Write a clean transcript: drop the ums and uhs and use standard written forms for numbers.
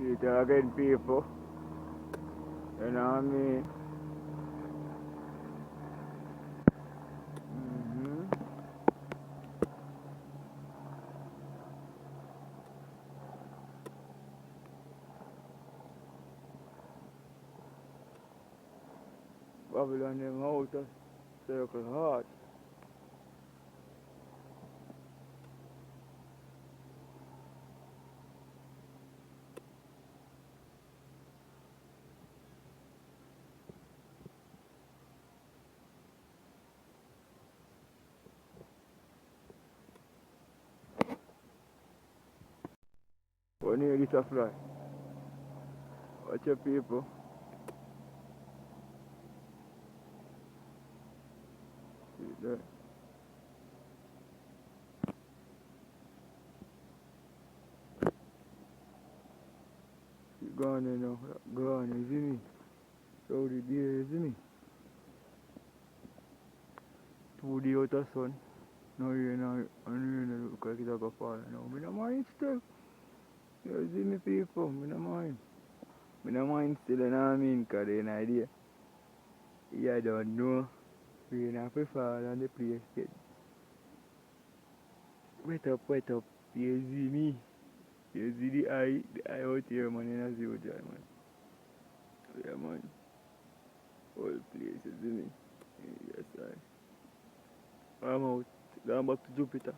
It again, people. You know what I mean? Babylon them out of circle hard. When you get a fly, watch your people. See there. Keep going you know. Go on, you see me? So the day, you see me? 2 days out of sun. No rain and rain look like it's going to fall now. I don't mind still. You see me people, I don't mind. I don't mind still, you know what I mean? Because there's an idea. Yeah, I don't know. Rain have to fall and the place get wet up. You see me? You see the eye out here, man, you see what I man. Yeah, man. Whole place, you see me? Yes, I. I'm out. Going back to Jupiter.